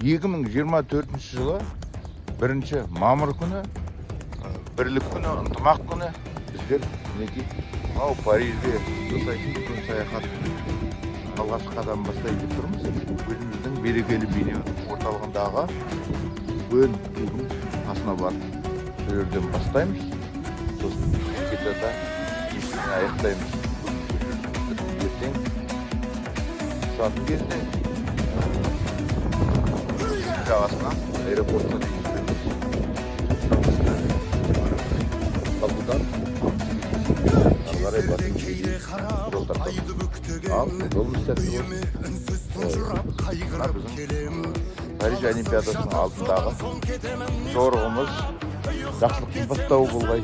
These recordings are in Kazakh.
2024 жылы 1 мамыр күні бірлік күні, ынтымақ күні біздер мінекей Парижде жасайтын үлкен саяхат алғашқы қадам бастайды деп тұрмыз. Өзіміздің берекелі бейнеу орталығындағы үлкен тудың қасына барып сол жерден бастаймыз. Сосын кетада кешіне аяқтаймыз. Ертең ұшатын кезде жағасына аэропортқа дейін Париж Олимпиадасының алдындағы жорығымыз жақсылықтың бастауы болғай.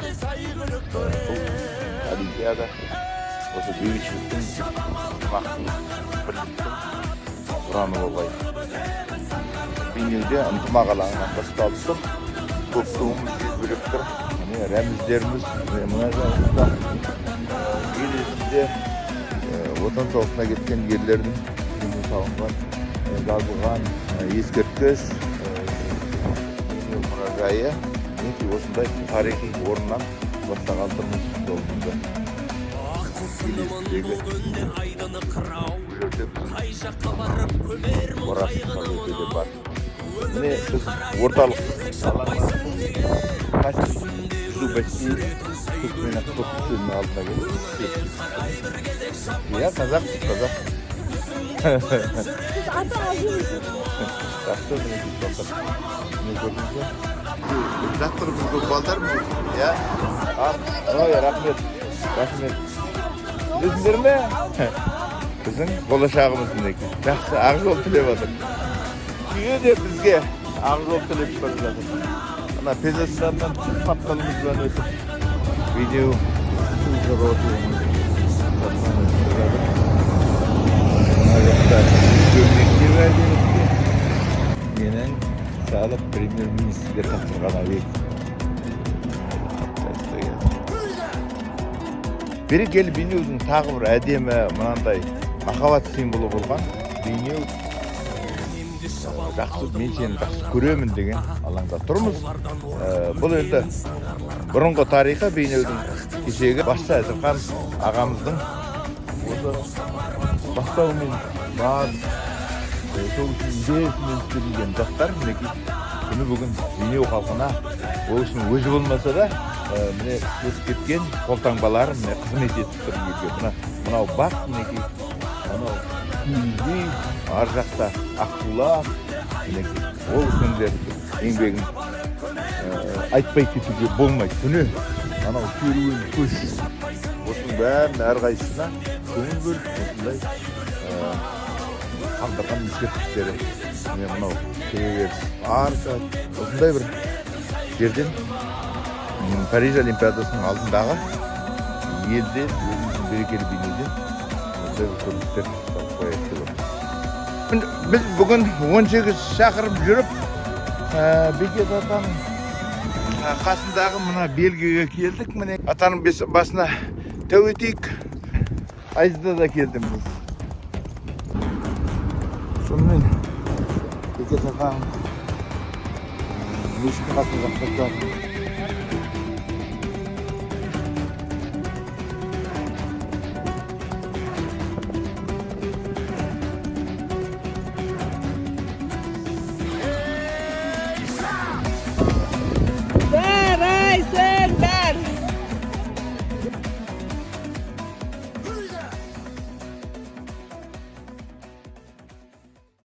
Бұл Олимпиада осы бейбітшіліктің, ынтымақтың, бірліктің ұраны болғай. Бейнеуде ынтымақ алаңынан басталып тұр. Көп туымыз бөлек тұр. Рәміздеріміз мына жағымызда ел есінде отан соғысына кеткен ерлердің күніне салынған жазылған ескерткіш мұражайы осындай тарихи орыннан бастаған тұрмыз жолымызды. Ел есіндегі орасан өтеде бар. Міне біз орталық жүзу бассейні көпмені спорт кешенінің алдына келдік. Иә, қазақ. Жақсы мінекей балдар. Не көрдіңіз бе? Жаттығымыз көп балдар ма? Иә? Рахмет. Білесіңдер ме? Біздің болашағымыз мінекей. Жақсы ақ жол тілеп отыр. Күйе де бізге ақ жол тілеп бара жатыр. Ана пезастаннан қапталымыздан өтіп видео сулжыр отыруымыз менің салып премьер-министрге тапсырған объект. Берекелі бейнеудің тағы бір әдемі мынандай махаббат символы болған бейнеу жақсы, мен сені жақсы көремін деген алаңда тұрмыз. Бұл енді бұрынғы тарихы бейнеудің кешегі басшы Әзірхан ағамыздың осы бастауымен бар сол үшін идеясымен істелген заттар мінекей күні бүгін бейнеу халқына ол үшін өзі болмаса да міне өтіп кеткен қолтаңбалар міне қызмет етіп тұр елге. Мынау бақ мінекей, мынау Күлдей, ар жақта Аққулақ, ол кісілер еңбегін айтпай кетуге болмайды. Күні анау керуен көш осының бәрін әрқайсысына көңіл бөліп осындай қалдырған ескерткіштері мынау кіреберіс арка осындай бір жерден Париж Олимпиадасының алдындағы елде өзіміздің берекелі бейнеде осындай бір көріністер салып қояйық деп отырмыз. Біз бүгін 18 шақырым жүріп Бекет атаның қасындағы мына белгіге келдік. Міне атаның басына тәу етейік. Айзда да келдім біз. Сонымен Бекет атаның мешіттің қасында